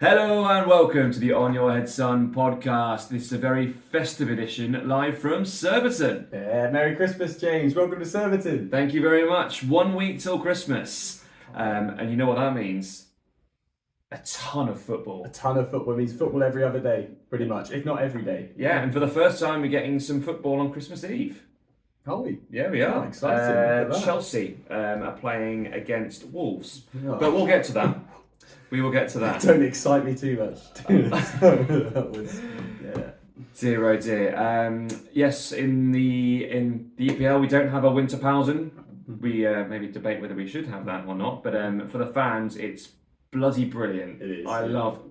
Hello and welcome to the On Your Head Son podcast. This is a very festive edition live from Surbiton. Yeah, Merry Christmas, James. Welcome to Surbiton. Thank you very much. 1 week till Christmas. And you know what that means? A ton of football. A ton of football means football every other day, pretty much, if not every day. Yeah, and for the first time we're getting some football on Christmas Eve. Are we? Yeah, we are. Exciting. Chelsea are playing against Wolves. Yeah. But we'll get to that. We will get to that. Don't excite me too much. That was, yeah. Dear oh dear. Yes, in the EPL we don't have a winter pausen. We maybe debate whether we should have that or not. But for the fans, it's bloody brilliant. It is. I love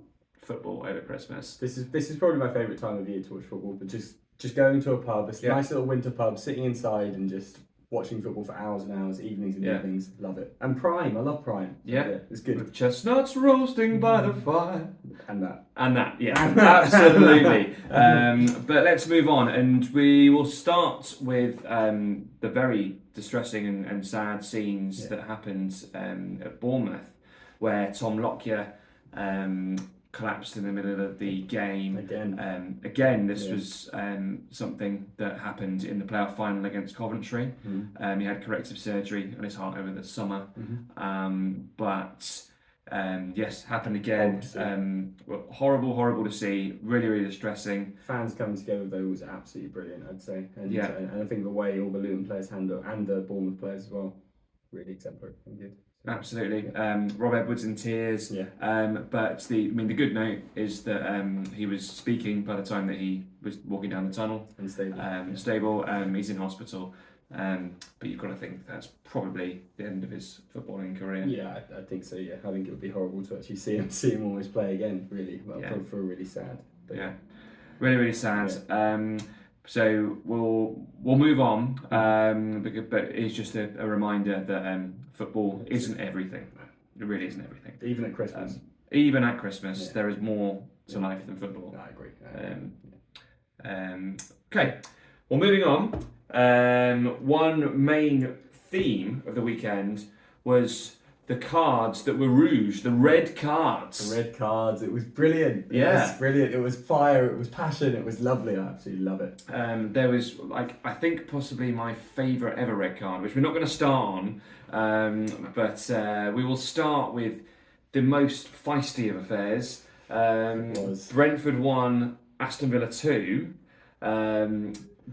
football over Christmas. This is probably my favourite time of year to watch football. But just going to a pub, a nice little winter pub, sitting inside and just watching football for hours and hours, evenings and evenings. Love it. And Prime, I love Prime. Yeah, it's good. With chestnuts roasting by the fire. And that, yeah, absolutely. But let's move on, and we will start with the very distressing and sad scenes that happened at Bournemouth, where Tom Lockyer collapsed in the middle of the game. Again, this was something that happened in the playoff final against Coventry. He had corrective surgery on his heart over the summer. But yes, happened again. Horrible to see. Really distressing. Fans coming together though was absolutely brilliant, I'd say. And I think the way all the Luton players handled and the Bournemouth players as well, really exemplary and good. Absolutely. Rob Edwards in tears. But the good note is that he was speaking by the time that he was walking down the tunnel. And stable. Stable. He's in hospital. But you've got to think that's probably the end of his footballing career. Yeah, I think so. Yeah, I think it would be horrible to actually see him almost play again. Really, for really sad. But really sad. So we'll move on. But it's just a reminder that football isn't everything. It really isn't everything. Even at Christmas. There is more to life than football. I agree. Okay. Well, moving on. One main theme of the weekend was the cards that were rouge, the red cards. The red cards. It was brilliant. It was brilliant. It was fire. It was passion. It was lovely. I absolutely love it. There was I think possibly my favourite ever red card, which we're not going to start on, but we will start with the most feisty of affairs. Brentford 1, Aston Villa 2.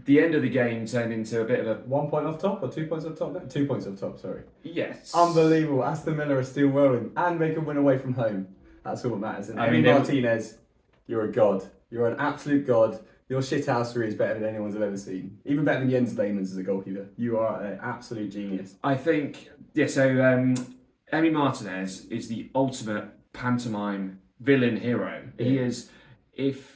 The end of the game turned into a bit of a... 1 point off top or 2 points off top? No, 2 points off top, sorry. Yes. Unbelievable. Aston Villa are still rolling and they can win away from home. That's all that matters. And Martinez, you're a god. You're an absolute god. Your shithousery is better than anyone's I've ever seen. Even better than Jens Lehmann's as a goalkeeper. You are an absolute genius. I think, Emi Martinez is the ultimate pantomime villain hero. Yeah. He is, if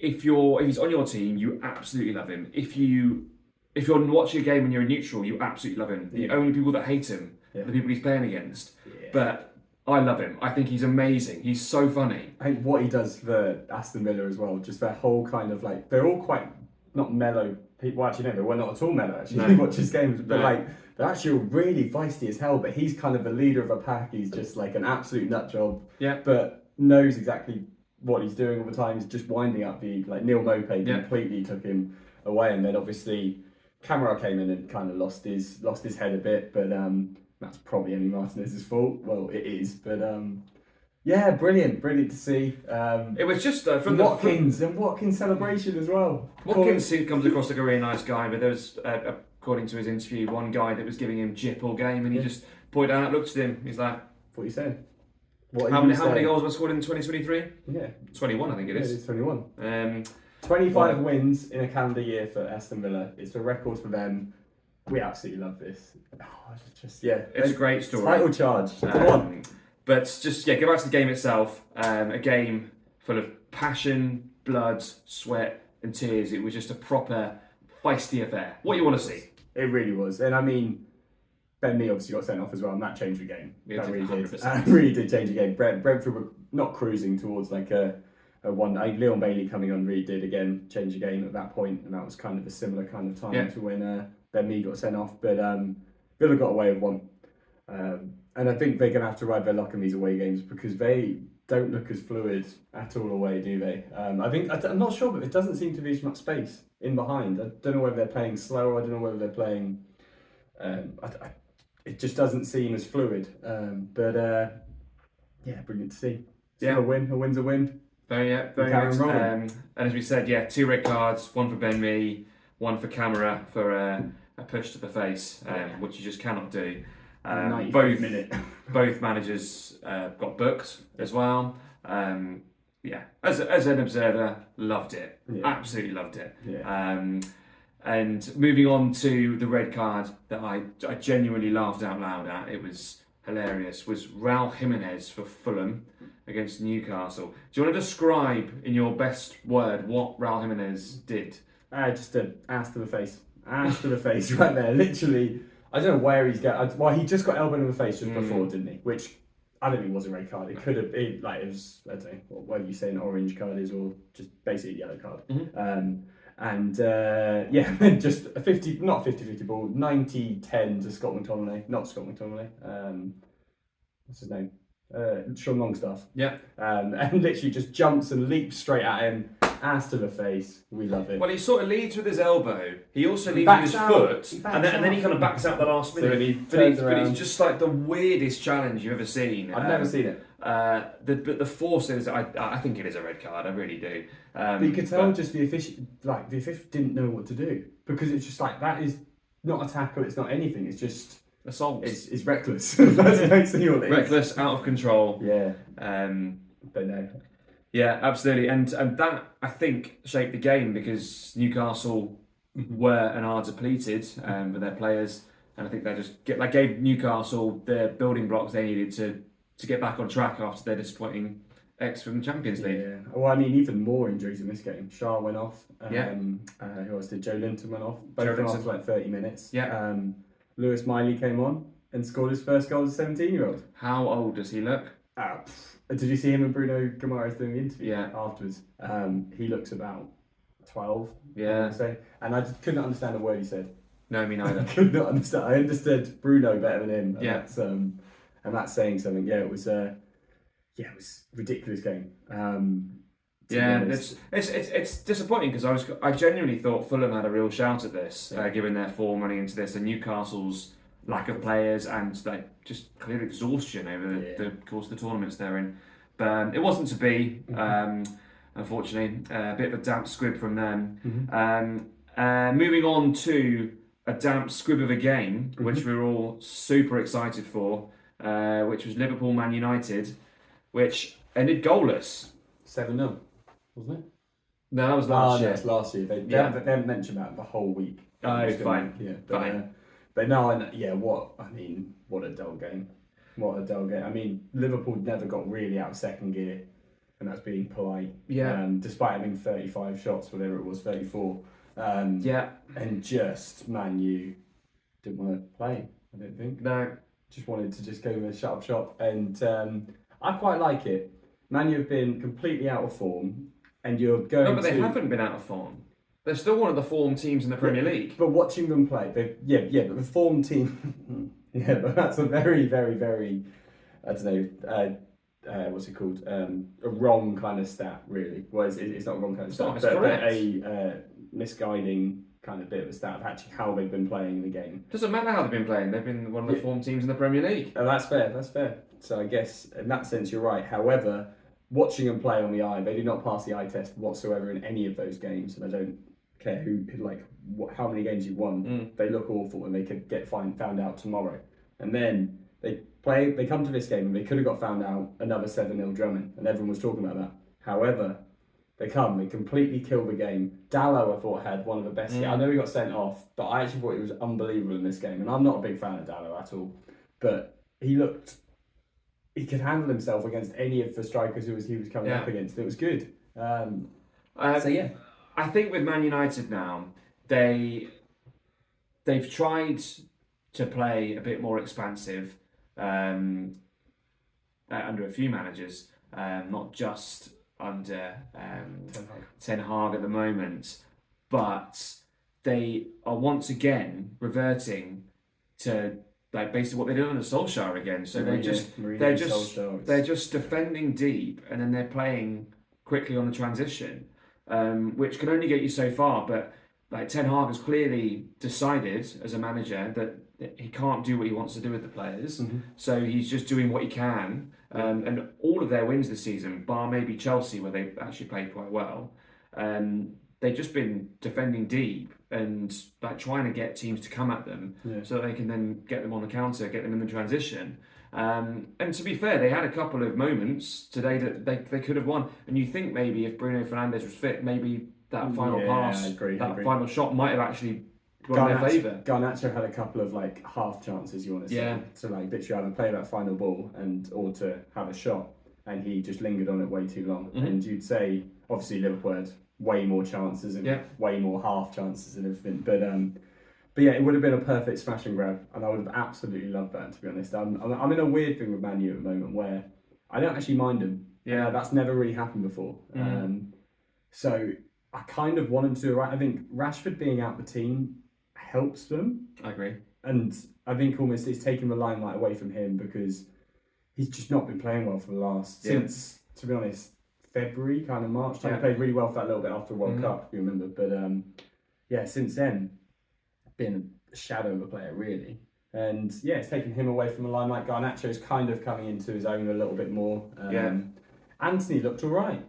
he's on your team, you absolutely love him. If you're watching a game and you're neutral, you absolutely love him. The only people that hate him are the people he's playing against. Yeah. But I love him. I think he's amazing. He's so funny. I think what he does for Aston Villa as well, just their whole kind of they're all quite not mellow people. Well, actually, no, they were not at all mellow. Actually, watch his games, but they're actually really feisty as hell. But he's kind of the leader of a pack. He's just an absolute nut job. Yeah. But knows exactly what he's doing all the time. He's just winding up the Neil Maupay completely took him away, and then obviously Camara came in and kind of lost his head a bit, but that's probably Emi Martinez's fault. Well, it is, but brilliant to see. It was just from Watkins celebration as well. Watkins comes across like a really nice guy, but there was, according to his interview, one guy that was giving him jip all game, and he just pointed out, looked at him, he's like, "What are you saying? How many goals were scored in 2023? Yeah, 21, I think it is. Yeah, it's 21. 25 wins in a calendar year for Aston Villa. It's a record for them. We absolutely love this. It's a great story. Title charge. Come on. But just go back to the game itself. A game full of passion, blood, sweat, and tears. It was just a proper feisty affair. What you want to see? It really was, and I mean, Ben Mee obviously got sent off as well, and that changed the game. That really did. Really did change the game. Brentford were not cruising towards a one. Leon Bailey coming on really did again change the game at that point, and that was kind of a similar kind of time to when Ben Mee got sent off. But Villa got away with one, and I think they're going to have to ride their luck in these away games because they don't look as fluid at all away, do they? I'm not sure, but there doesn't seem to be as much space in behind. I don't know whether they're playing slow. I don't know whether they're playing. It just doesn't seem as fluid. Yeah, brilliant to see. Still a win. A win's a win. Very good. And as we said, 2 red cards, one for Ben Mee, one for Camera for a push to the face, which you just cannot do. Both managers got booked as well. As an observer, loved it. Absolutely loved it. And moving on to the red card that I genuinely laughed out loud at, it was hilarious, was Raul Jimenez for Fulham against Newcastle. Do you want to describe in your best word what Raul Jimenez did? Just an ass to the face. Ass to the face right there. Literally, I don't know where he's going. Well, he just got elbowed in the face just before, didn't he? Which I don't think was a red card. It could have been, it was, I don't know, whether you say an orange card is or just basically a yellow card. Just a 50, not 50-50 ball, 90-10 to Scott McTominay. Not Scott McTominay. What's his name? Sean Longstaff. And literally just jumps and leaps straight at him. Ass to the face. We love it. Well, he sort of leads with his elbow. He also leads with his foot. And then he kind of backs out the last minute. But it's just like the weirdest challenge you've ever seen. I've never seen it. But the force is, I think it is a red card. I really do. But you could tell just the official didn't know what to do. Because it's just like, that is not a tackle, it's not anything. It's just... assault. It's reckless. That's basically all it is. Reckless, out of control. Yeah. But no. Yeah, absolutely, and that I think shaped the game because Newcastle were and are depleted with their players, and I think they gave Newcastle the building blocks they needed to get back on track after their disappointing exit from the Champions League. Yeah, well, I mean, even more injuries in this game. Shah went off. Who else did? Joe Linton went off. Both went off for like 30 minutes. Yeah. Lewis Miley came on and scored his first goal as a 17-year-old. How old does he look? Did you see him and Bruno Guimaraes doing the interview afterwards? He looks about 12, yeah. I would say. And I just couldn't understand a word he said. No, me neither. I could not understand. I understood Bruno better than him. And that's saying something. Yeah, it was a ridiculous game. It's disappointing because I genuinely thought Fulham had a real shout at this, given their form running into this, and Newcastle's lack of players and just clear exhaustion over the course of the tournaments they're in. But it wasn't to be, unfortunately. A bit of a damp squib from them. Moving on to a damp squib of a game, which we were all super excited for, which was Liverpool-Man United, which ended goalless. 7-0, wasn't it? No, that was last year. Yes, last year. They haven't mentioned that the whole week. Oh, fine. Fine. But no, what a dull game. What a dull game. I mean, Liverpool never got really out of second gear, and that's being polite. Despite having 35 shots, whatever it was, 34. And just Man U didn't want to play, I don't think. No. Just wanted to just go with a shut up shop. And I quite like it. Man U have been completely out of form, and you're going No, but they haven't been out of form. They're still one of the form teams in the Premier League. But watching them play, but the form team, but that's a very, very, very, I don't know, what's it called? A wrong kind of stat, really. Well, it's not a wrong kind of stat, but a misguiding kind of bit of a stat of actually how they've been playing in the game. Doesn't matter how they've been playing. They've been one of the form teams in the Premier League. Oh, that's fair. So I guess in that sense you're right. However, watching them play on the eye, they did not pass the eye test whatsoever in any of those games, and I don't care how many games you won. They look awful, and they could get found out tomorrow. And then they come to this game, and they could have got found out another 7-0 drumming, and everyone was talking about that. However, they completely kill the game. Dalot, I thought, had one of the best. I know he got sent off, but I actually thought he was unbelievable in this game, and I'm not a big fan of Dalot at all. But he could handle himself against any of the strikers he was coming up against. It was good. I think with Man United now, they've tried to play a bit more expansive under a few managers, not just under Ten Hag at the moment, but they are once again reverting to like basically what they did under Solskjaer again. So they're just defending deep, and then they're playing quickly on the transition, which can only get you so far. But like Ten Hag has clearly decided as a manager that he can't do what he wants to do with the players, so he's just doing what he can. And all of their wins this season, bar maybe Chelsea, where they actually played quite well, they've just been defending deep and like trying to get teams to come at them so that they can then get them on the counter, get them in the transition. And to be fair, they had a couple of moments today that they could have won. And you think maybe if Bruno Fernandes was fit, maybe that final pass, I agree. Final shot might have actually gone in their favour. Garnacho had a couple of like half chances, you want to say, to like literally either play that final ball or to have a shot, and he just lingered on it way too long. And you'd say obviously Liverpool had way more chances and way more half chances and everything, but yeah, it would have been a perfect smash and grab, and I would have absolutely loved that, to be honest. I'm in a weird thing with Man U at the moment where I don't actually mind them. Yeah, that's never really happened before. So I kind of want him to do it right. I think Rashford being out the team helps them. I agree. And I think almost it's taken the limelight away from him because he's just not been playing well for the last, since, to be honest, February, kind of March time. He played really well for that little bit after the World Cup, if you remember. But since then, been a shadow of a player, really. And yeah, it's taken him away from the limelight. Garnacho's kind of coming into his own a little bit more. Anthony looked all right.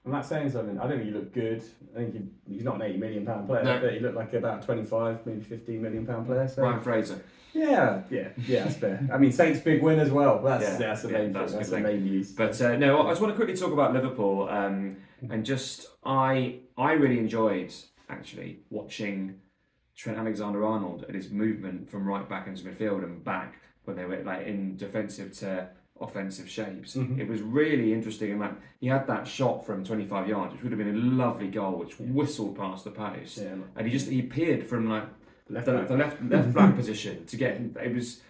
I'm not saying something. I don't think he looked good. I think he's not an £80 million player, but he looked like about 25, maybe £15 million player. So. Ryan Fraser. Yeah, that's fair. I mean, Saints big win as well. That's the main news. But no, I just want to quickly talk about Liverpool, and just I really enjoyed actually watching Trent Alexander-Arnold and his movement from right back into midfield and back when they were like in defensive to offensive shapes. It was really interesting, and like he had that shot from 25 yards, which would have been a lovely goal, which whistled past the post, and he appeared from like the left flank position to get. It was,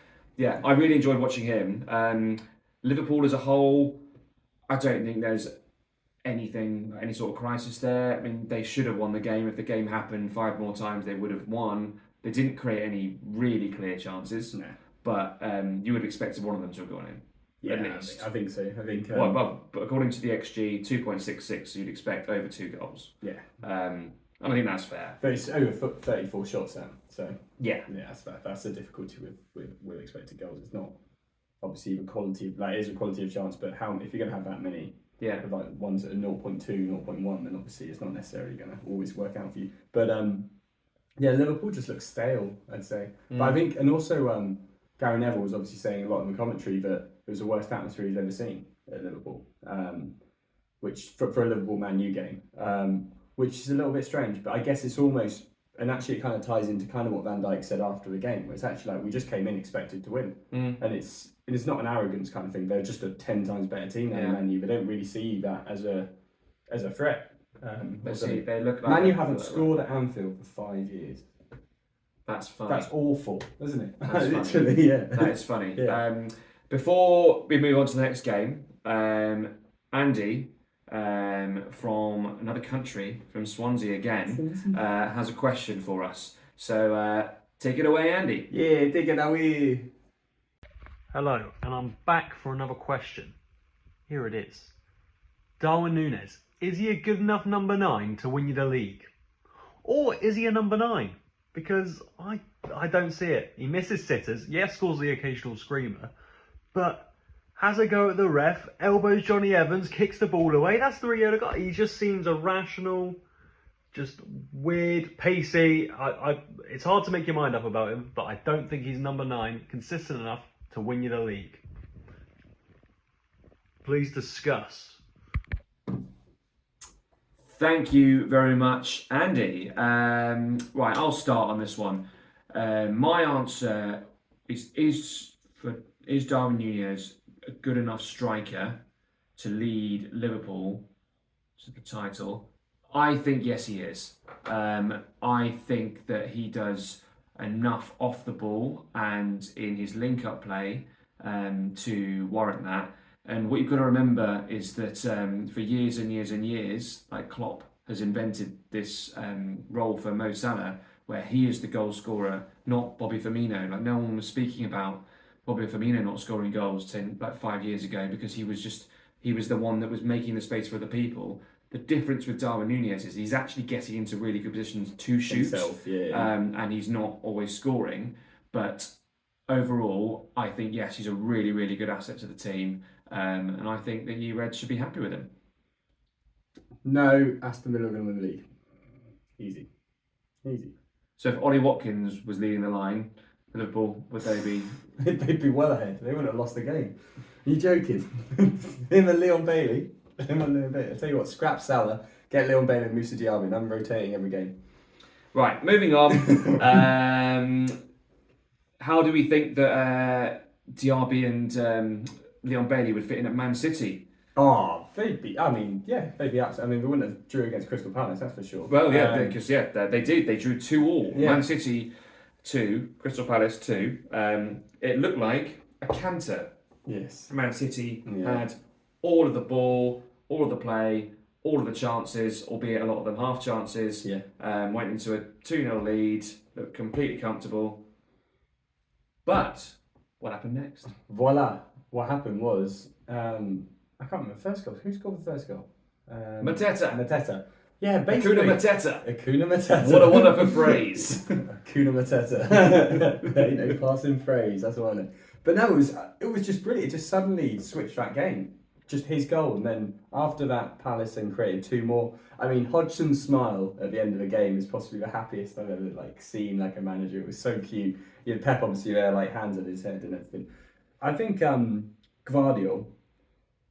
I really enjoyed watching him. Liverpool as a whole, I don't think there's any sort of crisis there. I mean, they should have won the game. If the game happened 5 more times, they would have won. They didn't create any really clear chances, but you would have expected one of them to have gone in. Yeah, at least. I think so. I think. But according to the XG, 2.66, you'd expect over 2 goals. Yeah. I think that's fair. But it's over 34 shots now, so yeah, that's fair. That's the difficulty with expected goals. It's not obviously the quality, like it is a quality of chance, but if you're going to have that many, like ones at 0.2, 0.1, then obviously it's not necessarily going to always work out for you. But Liverpool just looks stale, I'd say. But I think, and also Gary Neville was obviously saying a lot in the commentary that it was the worst atmosphere he's ever seen at Liverpool, which for a Liverpool Man U game, which is a little bit strange. But I guess it's almost, and actually it kind of ties into kind of what Van Dijk said after the game, where it's actually like we just came in expected to win, and it's not an arrogance kind of thing. They're just a 10 times better team than Man U. They don't really see that as a threat. They look like Man U haven't scored at Anfield for 5 years. That's funny. That's awful, isn't it? That's literally, funny. That is funny. Before we move on to the next game, Andy from another country, from Swansea again, has a question for us. So take it away, Andy. Yeah, take it away. Hello, and I'm back for another question. Here it is. Darwin Núñez, is he a good enough number 9 to win you the league? Or is he a number 9? Because I don't see it. He misses sitters, yes, scores the occasional screamer, but has a go at the ref, elbows Johnny Evans, kicks the ball away. That's the real guy. He just seems irrational, just weird, pacey. It's hard to make your mind up about him, but I don't think he's number 9, consistent enough to win you the league. Please discuss. Thank you very much, Andy. Right, I'll start on this one. My answer is Darwin Núñez a good enough striker to lead Liverpool to the title? I think yes, he is. I think that he does enough off the ball and in his link-up play to warrant that. And what you've got to remember is that for years and years and years, like Klopp has invented this role for Mo Salah, where he is the goal scorer, not Bobby Firmino. Like no one was speaking about Bobby Firmino not scoring goals 5 years ago because he was the one that was making the space for other people. The difference with Darwin Núñez is he's actually getting into really good positions to shoot, and he's not always scoring. But overall, I think yes, he's a really, really good asset to the team, and I think that you Reds should be happy with him. No, Aston Villa are going to win the league. Easy. So if Ollie Watkins was leading the line, Liverpool, would they be? They'd be well ahead. They wouldn't have lost the game. Are you joking? Him and Leon Bailey. I tell you what, scrap Salah, get Leon Bailey and Moussa Diaby, and I'm rotating every game. Right, moving on. How do we think that Diaby and Leon Bailey would fit in at Man City? Oh, they'd be absolutely. I mean, they wouldn't have drew against Crystal Palace, that's for sure. Well, yeah, because they did. They drew 2-2. Yeah. Man City 2, Crystal Palace 2. It looked like a canter. Yes. Man City had all of the ball, all of the play, all of the chances, albeit a lot of them half chances. Yeah. Went into a 2-0 lead, looked completely comfortable. But what happened next? Voila. What happened was, I can't remember the first goal. Who scored the first goal? Mateta. Yeah, basically. Hakuna Mateta. What a wonderful phrase. Hakuna Mateta. There ain't no passing phrase, that's what I know. But no, it was just brilliant. It just suddenly switched that game. Just his goal, and then after that, Palace then created 2 more. I mean, Hodgson's smile at the end of the game is possibly the happiest I've ever seen a manager. It was so cute. You had Pep obviously there, hands on his head and everything. I think Gvardiol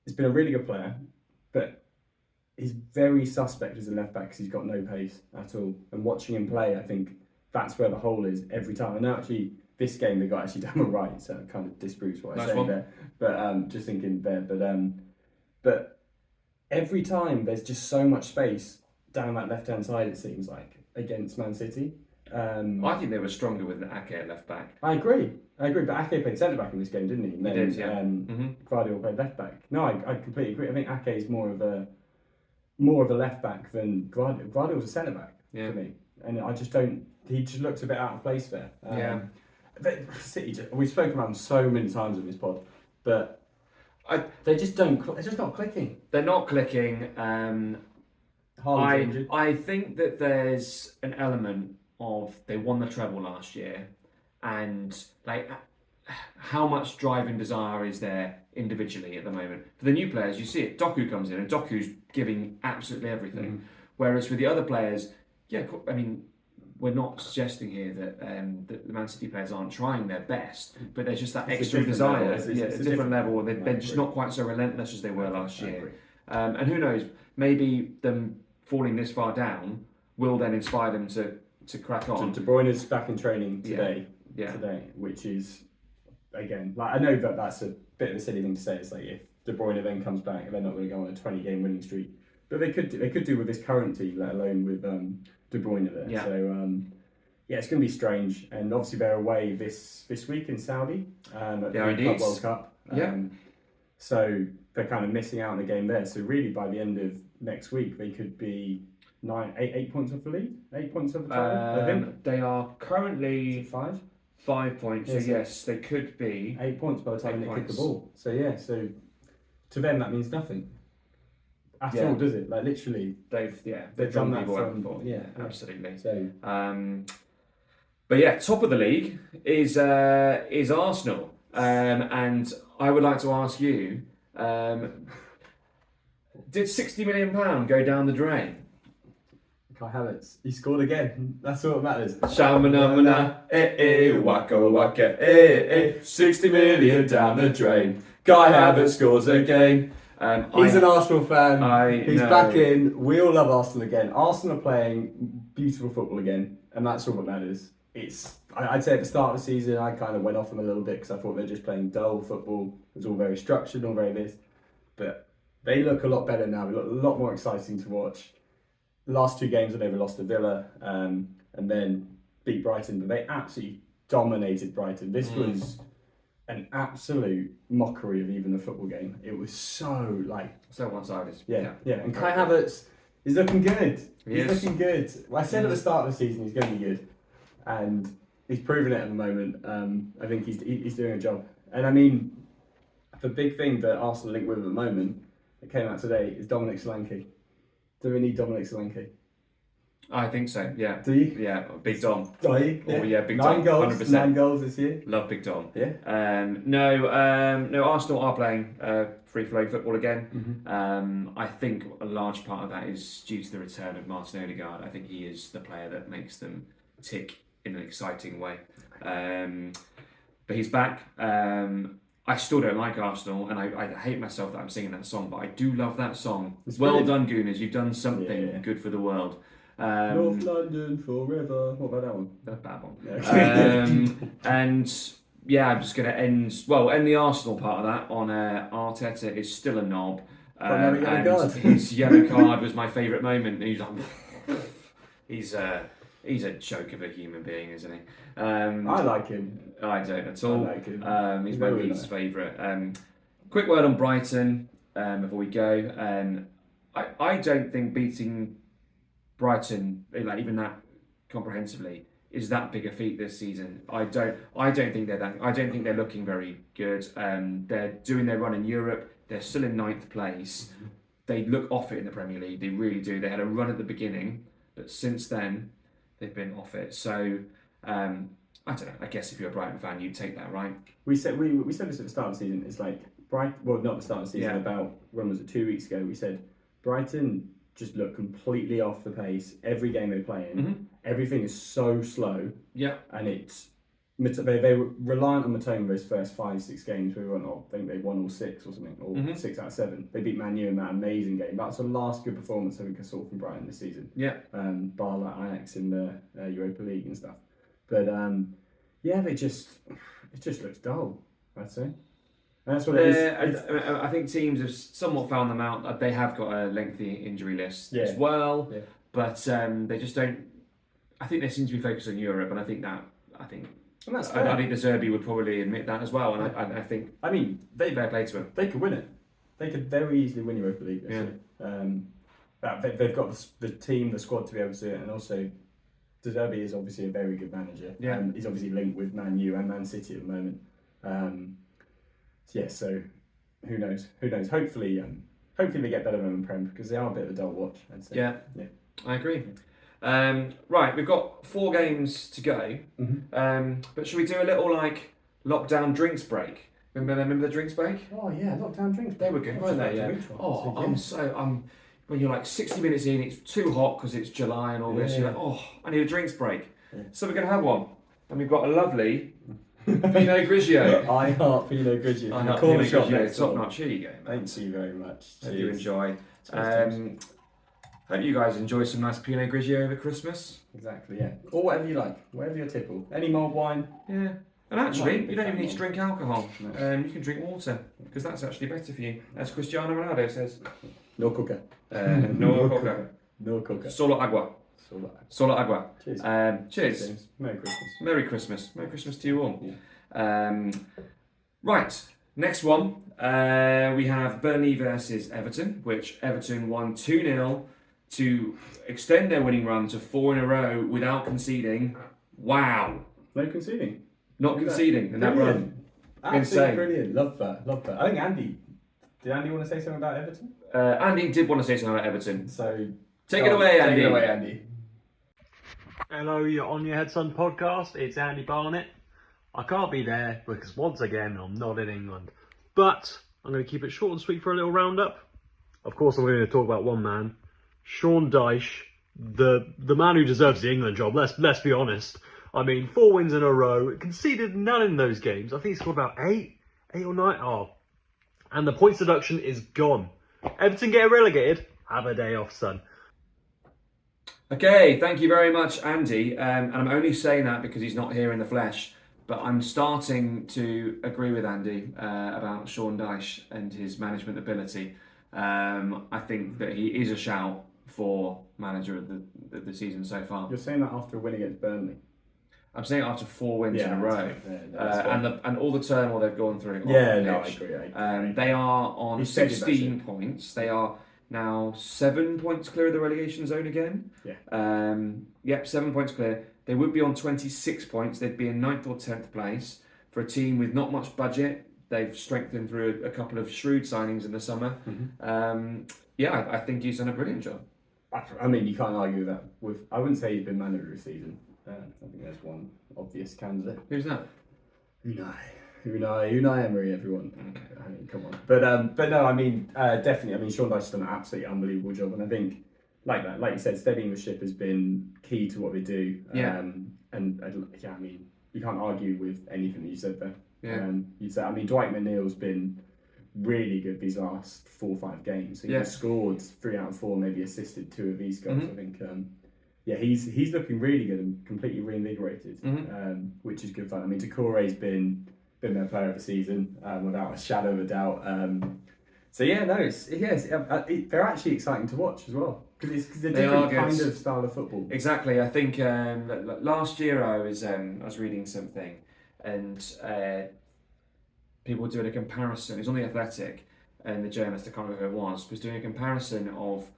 has been a really good player, but he's very suspect as a left back because he's got no pace at all. And watching him play, I think that's where the hole is every time. And actually, this game they got actually down the right, so it kind of disproves what I said there. But just thinking there, but every time there's just so much space down that left-hand side, it seems like, against Man City. I think they were stronger with Ake at left back. I agree, but Ake played centre back in this game, didn't he? He did, yeah. Gvardiol played left back. No, I completely agree. I think Ake is more of a left back than Gvardiol. Gvardiol's a centre back for me, and I just don't. He just looks a bit out of place there. City, we've spoken about them so many times in this pod, but they just don't. They're just not clicking. They're not clicking. I think that there's an element of they won the treble last year, and how much drive and desire is there individually at the moment. For the new players, you see it. Doku comes in, and Doku's giving absolutely everything. Whereas for the other players, I mean, we're not suggesting here that the Man City players aren't trying their best, but there's just that extra desire. It's a different level. They're just not quite so relentless as they were last year. And who knows, maybe them falling this far down will then inspire them to crack on. De Bruyne is back in training today, which is, again, I know that that's a bit of a silly thing to say. It's if De Bruyne then comes back, they're not going to go on a 20-game winning streak. But they could do with this current team, let alone with De Bruyne there. Yeah. So it's going to be strange, and obviously they're away this week in Saudi at the Club World Cup. So they're kind of missing out on the game there. So really, by the end of next week, they could be 8 points off the lead, 8 points off the title. I think they are currently 5 points. Yeah, so yes, they could be 8 points by the time they kick the ball. So so to them that means nothing. At all, does it? Literally, they've done that before. Yeah, absolutely. So, but top of the league is Arsenal, and I would like to ask you, did £60 million go down the drain? Kai Havertz, he scored again. That's all that matters. Shamana, waka waka, 60 million down the drain. Kai Havertz scores again. He's an Arsenal fan. He's know. back in. We all love Arsenal again. Arsenal are playing beautiful football again, and that's all that matters. I'd say at the start of the season, I kind of went off them a little bit because I thought they're just playing dull football. It was all very structured, all very this. But they look a lot better now. They look a lot more exciting to watch. The last 2 games, they lost to Villa and then beat Brighton, but they absolutely dominated Brighton. This was an absolute mockery of even the football game. It was so one-sided. Yeah. And Kai Havertz is looking good. He's looking good. Well, I said at the start of the season he's going to be good. and he's proven it at the moment. I think he's doing a job. And I mean, the big thing that Arsenal link with at the moment that came out today is Dominic Solanke. Do we need Dominic Solanke? I think so, yeah. Do you? Yeah, Big Dom. Do you? Oh, yeah, Big Nine Dom, goals, 100%. 9 goals this year. Love Big Dom. Yeah. No, Arsenal are playing free-flowing football again. Mm-hmm. I think a large part of that is due to the return of Martin Odegaard. I think he is the player that makes them tick in an exciting way. But he's back. I still don't like Arsenal, and I hate myself that I'm singing that song, but I do love that song. It's well brilliant. done, Gooners. You've done something good for the world. North London forever. What about that one? That bad one. Yeah. And yeah, I'm just going to end the Arsenal part of that on Arteta is still a knob. Another yellow And card. his yellow card was my favourite moment. He's like, he's a joke of a human being, isn't he? I like him. I don't at all. I like him. He's my least favourite. Quick word on Brighton before we go. I don't think beating Brighton, like even that comprehensively, is that big a feat this season. I don't think they're that. I don't think they're looking very good. They're doing their run in Europe. They're still in 9th place. They look off it in the Premier League. They really do. They had a run at the beginning, but since then they've been off it. So I don't know. I guess if you're a Brighton fan, you'd take that, right? We said this at the start of the season. It's like well, not the start of the season. Yeah. About when was it? 2 weeks ago. We said Brighton just look completely off the pace. Every game they play in, everything is so slow. Yeah. And it's they were reliant on Mateta for his first 5-6 games. I think they won all 6 or something, or 6 out of 7. They beat Man U in that amazing game. That's the last good performance I think I saw from Brighton this season. Yeah. Bar like Ajax in the Europa League and stuff. But yeah, it just looks dull, I'd say. And that's what it is. I think teams have somewhat found them out. They have got a lengthy injury list as Yeah. well, Yeah. but they just don't. I think they seem to be focused on Europe, and I think And that's fair. I think the Zerbi would probably admit that as well, and I think I mean, fair play to them. they could win it. They could very easily win Europa League this year. They've got the team, the squad to be able to do it, and also De Zerbi is obviously a very good manager. Yeah. He's obviously linked with Man U and Man City at the moment. So who knows? Hopefully they get better than Prem, because they are a bit of a dull watch, I'd say. Yeah. I agree. Right, we've got 4 games to go, but should we do a little lockdown drinks break? Remember the drinks break? Oh yeah, lockdown drinks. They were good, weren't they? Yeah. When you're 60 minutes in, it's too hot because it's July and August. Yeah. You're like, oh, I need a drinks break. Yeah. So we're going to have one, and we've got a lovely Pinot Grigio. I heart Pinot Grigio. I heart Corner Pinot shop Grigio. next Top door. notch. Here you go, mate. Thank you very much. Hope you Cheers. enjoy. Cheers. Hope you guys enjoy some nice Pinot Grigio over Christmas. Exactly, yeah. Or whatever you like, whatever your tipple. Any mulled wine. Yeah. And actually, Not you don't even need to big drink alcohol. No. You can drink water, because that's actually better for you, as Cristiano Ronaldo says. No coca. No coca. No coca. Solo agua. Solo agua. Cheers. Cheers. James. Merry Christmas. Merry Christmas. Merry Christmas to you all. Yeah. Right, next one. We have Burnley versus Everton, which Everton won 2-0 to extend their winning run to 4 in a row without conceding. Wow. No conceding. Not conceding in that run. Absolutely Insane. brilliant. Love that. I think did Andy want to say something about Everton? Andy did want to say something about Everton. So Take it away, Andy. Take it away, Andy. Hello, you're on your Head Son podcast. It's Andy Barnett. I can't be there because once again I'm not in England, but I'm going to keep it short and sweet for a little roundup. Of course, I'm going to talk about one man, Sean Dyche, the man who deserves the England job. Let's be honest. I mean, 4 wins in a row, conceded none in those games. I think he scored about 8 or 9. Oh, and the points deduction is gone. Everton get relegated. Have a day off, son. Okay, thank you very much, Andy. And I'm only saying that because he's not here in the flesh, but I'm starting to agree with Andy about Sean Dyche and his management ability. I think that he is a shout for manager of the season so far. You're saying that after a win against Burnley. I'm saying after 4 wins in a row, that's fair. and all the turmoil they've gone through. Yeah, off the no, I pitch. agree. They are on He's steady, 16 points. They are now 7 points clear of the relegation zone again. Yeah. Yep, 7 points clear. they would be on 26 points. They'd be in 9th or 10th place. For a team with not much budget, they've strengthened through a couple of shrewd signings in the summer. I think he's done a brilliant job. I mean, you can't argue that. I wouldn't say he's been manager of the season. I think there's one obvious candidate. Who's that? Unai Emery, everyone. Okay. I mean, come on. But no, I mean, definitely. I mean, Sean Dyche's done an absolutely unbelievable job, and I think, like you said, steadying the ship has been key to what they do. Yeah. I mean, you can't argue with anything that you said there. Yeah. You said, I mean, Dwight McNeil's been really good these last 4 or 5 games. So he's scored 3 out of 4, maybe assisted 2 of these goals. I think. He's looking really good and completely reinvigorated, which is good fun. I mean, Doucouré's been their player of the season without a shadow of a doubt. They're actually exciting to watch as well because it's a different kind of style of football. Exactly. I think last year I was reading something and people were doing a comparison. It was on The Athletic, and the journalist, I can't remember who it was doing a comparison of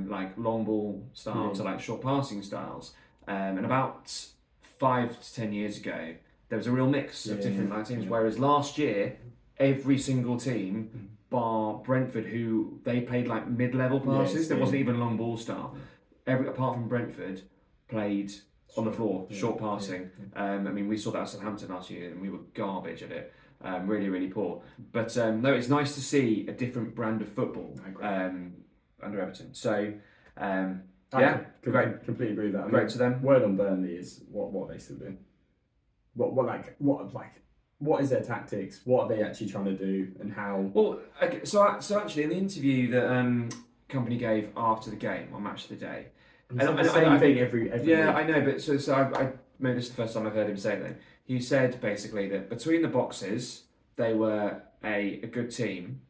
like long ball style to like short passing styles. And about 5 to 10 years ago, there was a real mix of different teams. Whereas last year, every single team, bar Brentford, who they played like mid-level passes, there wasn't even long ball style. Apart from Brentford, played on the floor, short passing. I mean, we saw that at Southampton last year, and we were garbage at it. Really, really poor. But no, it's nice to see a different brand of football under Everton. So, great. Completely agree with that. Great to them. Word on Burnley is what are they still doing? What is their tactics? What are they actually trying to do, and how? Well, okay, so actually, in the interview that Company gave after the game on Match of the Day, and the same thing every yeah, week. I know, but so I maybe this is the first time I've heard him say that. He said basically that between the boxes they were a good team,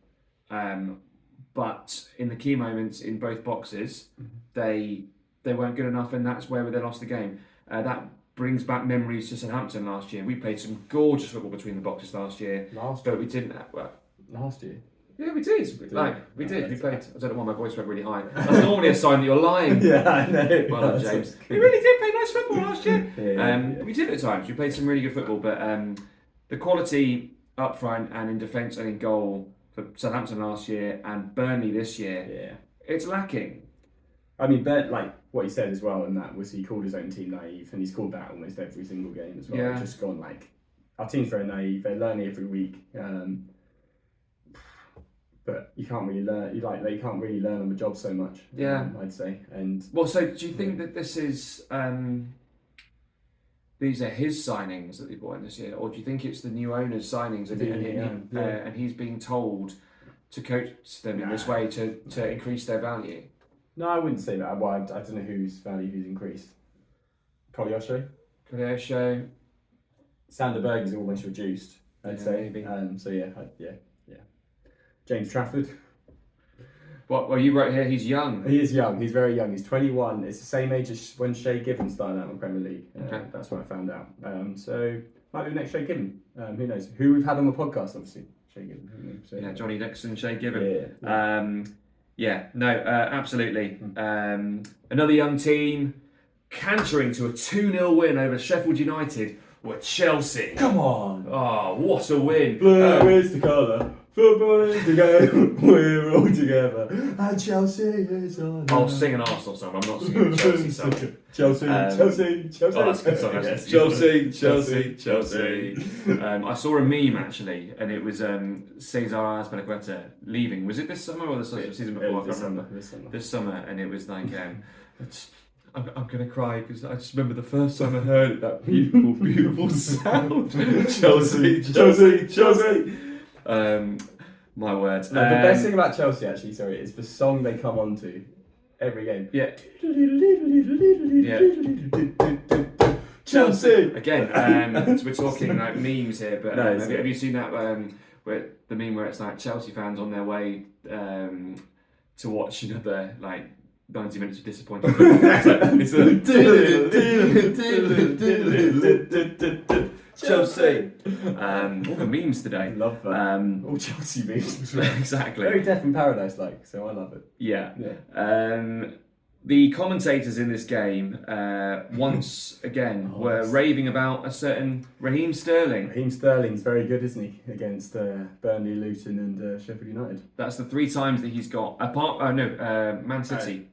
but in the key moments in both boxes they weren't good enough, and that's where they lost the game. That brings back memories to Southampton last year. We played some gorgeous football between the boxes last year. But we didn't. Last year? Yeah, we did. We did. We played. I don't know why my voice went really high. That's normally a sign that you're lying. Yeah, I know. Well done, James. We really did play nice football last year. We did at times. We played some really good football, but the quality up front and in defence and in goal for Southampton last year and Burnley this year, it's lacking. I mean, like what he said as well, and that was he called his own team naive, and he's called that almost every single game as well. Yeah. It's just gone like, our team's very naive. They're learning every week, but you can't really learn. You can't really learn on the job so much. Yeah, I'd say. And well, so do you think that this is these are his signings that they brought in this year, or do you think it's the new owner's signings and he's being told to coach them in this way to increase their value? No, I wouldn't say that. Well, I don't know whose value he's increased. Kolyosho? Sander Berg is almost reduced, I'd say. Maybe. Yeah. James Trafford. Well, you wrote here he's young. He is young. He's very young. He's 21. It's the same age as when Shay Given started out in the Premier League. That's what I found out. So might be the next Shay Given. Who knows? Who we've had on the podcast, obviously. Shay Given. So, Johnny Dixon, Shay Given. Absolutely. Another young team cantering to a 2-0 win over Sheffield United were Chelsea. Come on! Oh, what a win! Blue is the colour, football is the game, we're all together, and Chelsea is on. I'll sing an Arsenal song, I'm not singing a Chelsea song. Chelsea. Oh, that's a good song, actually. Chelsea. I saw a meme, actually, and it was Cesar Azpilicueta leaving. Was it this summer or the season before? I can't remember. This summer, and it was like... I'm going to cry because I just remember the first time I heard it, that beautiful, beautiful sound. Chelsea. My word. The best thing about Chelsea, actually, is the song they come on to every game. Yeah. Chelsea! Again, so we're talking like memes here, but No, have you seen that where the meme where it's like Chelsea fans on their way to watch another, like, 90 minutes of disappointing. Chelsea. All the memes today. Love that. All Chelsea memes. Exactly. Very Death in Paradise like, so I love it. Yeah. The commentators in this game once again were raving about a certain Raheem Sterling. Raheem Sterling's very good, isn't he, against Burnley, Luton, and Sheffield United? That's the 3 times that he's got. Man City.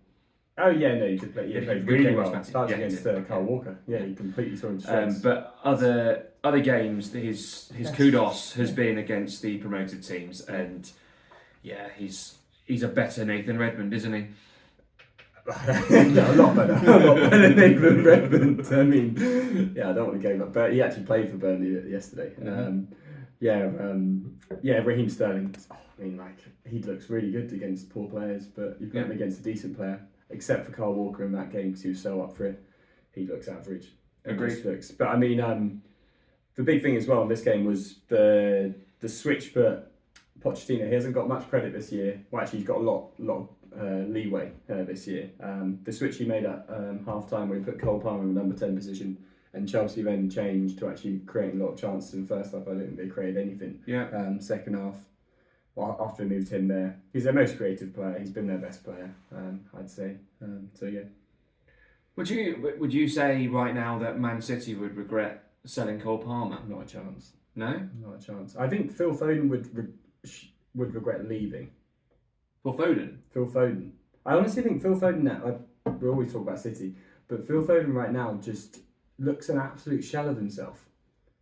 Oh yeah, no, he did play. He played really well. That was against Kyle Walker. Yeah, he completely tore him to shreds. But other games, his kudos has been against the promoted teams, and yeah, he's a better Nathan Redmond, isn't he? No, a lot better than Nathan Redmond. I mean, yeah, I don't want to go, but he actually played for Burnley yesterday. Raheem Sterling. I mean, like, he looks really good against poor players, but you put him against a decent player, except for Kyle Walker in that game because he was so up for it. He looks average. Agreed. But I mean, the big thing as well in this game was the switch for Pochettino. He hasn't got much credit this year. Well, actually, he's got a lot leeway this year. The switch he made at half time where he put Cole Palmer in the number 10 position, and Chelsea then changed to actually creating a lot of chances in the first half. I don't think they created anything. Second half, well, after they moved him there, he's their most creative player. He's been their best player, I'd say. So yeah. Would you say right now that Man City would regret selling Cole Palmer? Not a chance. No, not a chance. I think Phil Foden would regret leaving. Phil Foden. I honestly think Phil Foden. We always talk about City, but Phil Foden right now just looks an absolute shell of himself.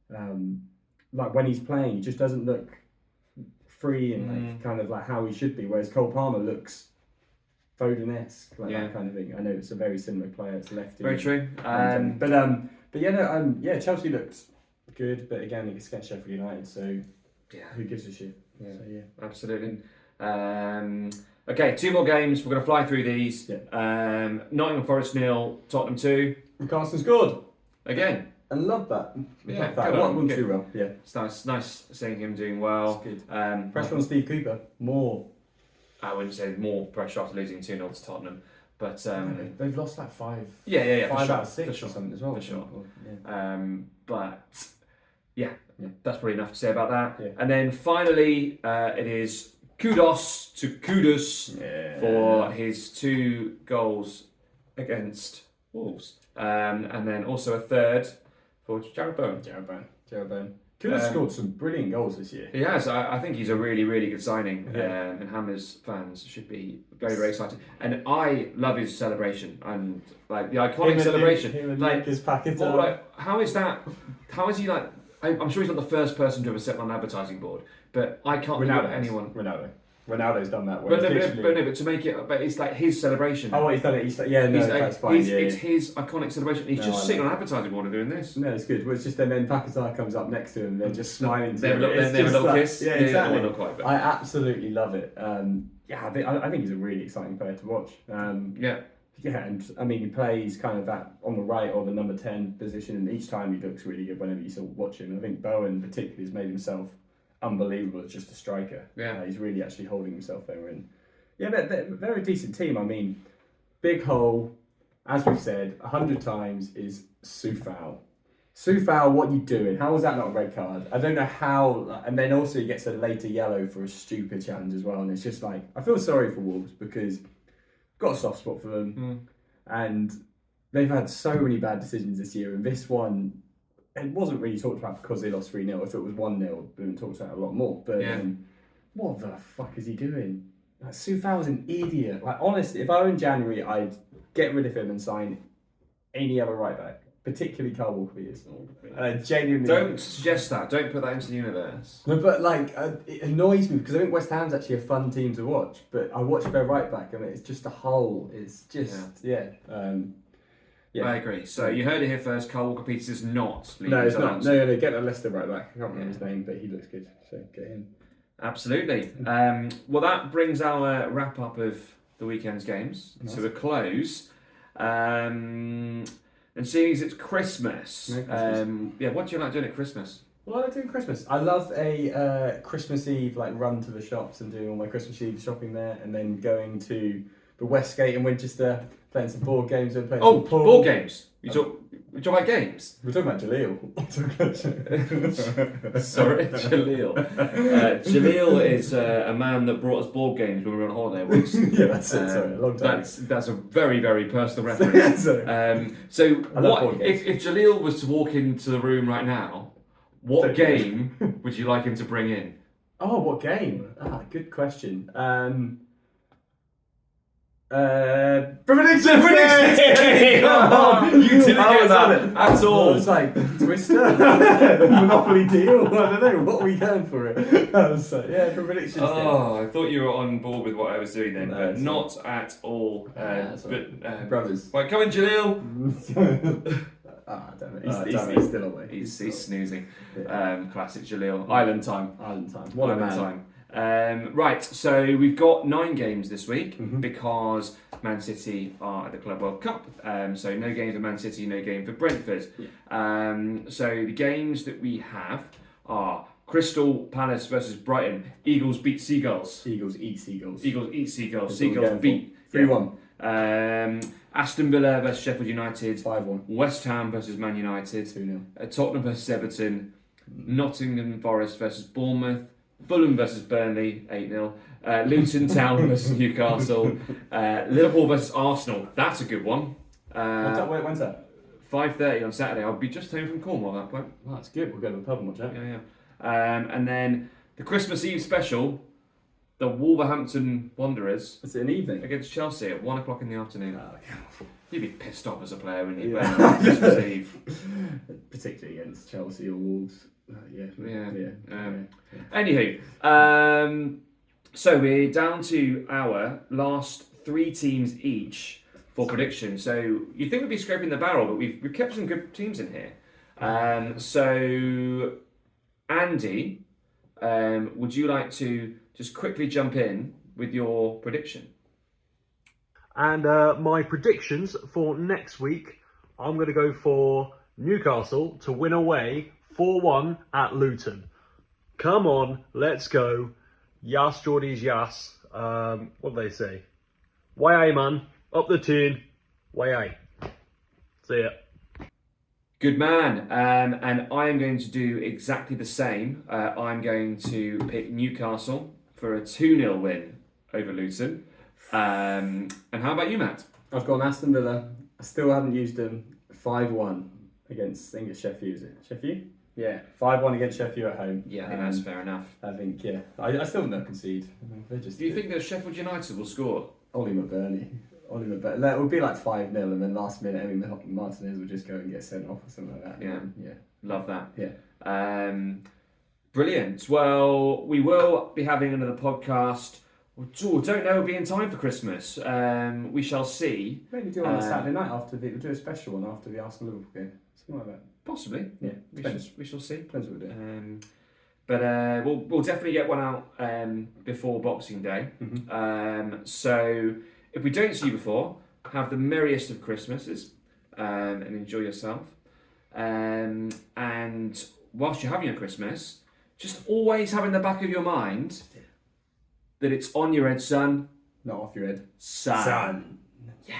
Like when he's playing, he just doesn't look free and like kind of like how he should be. Whereas Cole Palmer looks Foden-esque, like that kind of thing. I know it's a very similar player. It's lefty. Very true. Chelsea looked good, but again, it's against Sheffield United, so who gives a shit? Yeah, absolutely. Okay, 2 more games. We're going to fly through these. Nottingham Forest 0, Tottenham 2. And Carson scored again. I love that. Yeah, Won too well. Yeah, it's nice seeing him doing well. It's good. Pressure on Steve Cooper. More. I wouldn't say more pressure after losing 2-0 to Tottenham, but they've lost like 5. 5 out of 6 or something as well. For sure. That's probably enough to say about that. Yeah. And then finally, it is kudos to Kudus for his 2 goals against Wolves, and then also a third for Jared Bowen. Kudus scored some brilliant goals this year. He has. I think he's a really, really good signing, and Hammers fans should be very, very excited. And I love his celebration and like the iconic celebration. His packet. How is that? How is he like? I'm sure he's not the first person to ever set on an advertising board, but I can't think of anyone. Ronaldo's done that. But to make it, but it's like his celebration. Oh, he's done it. That's fine. It's his iconic celebration. He's just sitting on an advertising board and doing this. No, it's good. Well, it's just then Pakistan comes up next to him. They're just smiling. They have a little kiss. Yeah, exactly. Not quite, but. I absolutely love it. I think he's a really exciting player to watch. Yeah, and I mean he plays kind of that on the right or the number 10 position, and each time he looks really good whenever you sort of watch him. I think Bowen particularly has made himself unbelievable as just a striker. He's really actually holding himself there. And they're a decent team. I mean, big hole, as we've said 100 times, is Soufal. Soufal, what you doing? How was that not a red card? I don't know how. And then also he gets a later yellow for a stupid challenge as well. And it's just like, I feel sorry for Wolves because got a soft spot for them, and they've had so many bad decisions this year. And this one, it wasn't really talked about because they lost 3-0. If it was 1-0, they've been talked about a lot more. But what the fuck is he doing? Like, Soufal's an idiot. Like, honestly, if I were in January, I'd get rid of him and sign any other right back, particularly Kyle Walker. Genuinely. Don't suggest that. Don't put that into the universe. No, but like, it annoys me because I think West Ham's actually a fun team to watch. But I watch their right back, and it's just a hole. It's just I agree. So you heard it here first. Kyle Walker-Peters is not. No, it's not. No, get a Leicester right back. I can't remember his name, but he looks good. So get him. Absolutely. Well, that brings our wrap up of the weekend's games to a close. And seeing as it's Christmas, what do you like doing at Christmas? Well, I like doing Christmas. I love a Christmas Eve run to the shops and doing all my Christmas Eve shopping there, and then going to the Westgate in Winchester, playing some board games and playing some pool. Board games. You talk We're talking about games. We're talking about Jaleel. Sorry, Jaleel. Jaleel is a man that brought us board games when we were on holiday once. Yeah, that's it. Sorry, a long time. That's a very, very personal reference. So what if Jaleel was to walk into the room right now? What game would you like him to bring in? Oh, what game? Good question. Prediction! Come on! You didn't get that at all. It was like Twister, Monopoly Deal. I don't know. What are we going for it? I was like, yeah, for predictions. Oh, I thought you were on board with what I was doing then, but not at all. Brothers. Right, come in, Jaleel. Damn it. He's still away. He's snoozing. Classic Jaleel. Island time. What a Island man. time. Right, so we've got 9 games this week because Man City are at the Club World Cup. So no game for Man City, no game for Brentford. So the games that we have are Crystal Palace versus Brighton. Eagles beat Seagulls. Eagles eat Seagulls. Eagles eat Seagulls. Seagulls beat. 3-1. Aston Villa versus Sheffield United. 5-1. West Ham versus Man United. 2-0. Tottenham versus Everton. Nottingham Forest versus Bournemouth. Fulham versus Burnley, 8-0. Luton Town versus Newcastle. Liverpool versus Arsenal. That's a good one. When's that? 5:30 on Saturday. I'll be just home from Cornwall at that point. Oh, that's good. We'll go to the pub and watch that. Yeah. And then the Christmas Eve special, the Wolverhampton Wanderers. Is it an evening? Against Chelsea at 1 o'clock in the afternoon. You'd be pissed off as a player, wouldn't you? Yeah. Christmas Eve. Particularly against Chelsea or Wolves. Anywho, so we're down to our last 3 teams each for prediction. So you'd think we'd be scraping the barrel, but we've kept some good teams in here. So Andy, would you like to just quickly jump in with your prediction? And my predictions for next week, I'm going to go for Newcastle to win away 4-1 at Luton. Come on, let's go. Yas, Geordies, yas. What do they say? Way man, up the tin. Way. See ya. Good man. And I am going to do exactly the same. I'm going to pick Newcastle for a 2-0 win over Luton. And how about you, Matt? I've got Aston Villa. I still haven't used them. 5-1 against, I think it's Sheffield, is it? Sheffield? Yeah, 5-1 against Sheffield at home. Yeah, I think that's fair enough. I think, I still don't concede. Do you think that Sheffield United will score? Ollie McBurney. It would be like 5-0 and then last minute Emi Martinez would just go and get sent off or something like that. Yeah. Love that. Yeah. Brilliant. Well, we will be having another podcast. Don't know it'll be in time for Christmas. We shall see. Maybe do it on a Saturday night after we'll do a special one after the Arsenal Liverpool game. Something like that. Possibly. Yeah. We shall see. Depends what we do. But we'll definitely get one out before Boxing Day. So if we don't see you before, have the merriest of Christmases and enjoy yourself. And whilst you're having your Christmas, just always have in the back of your mind that it's on your head, son. Not off your head. Son. Yeah.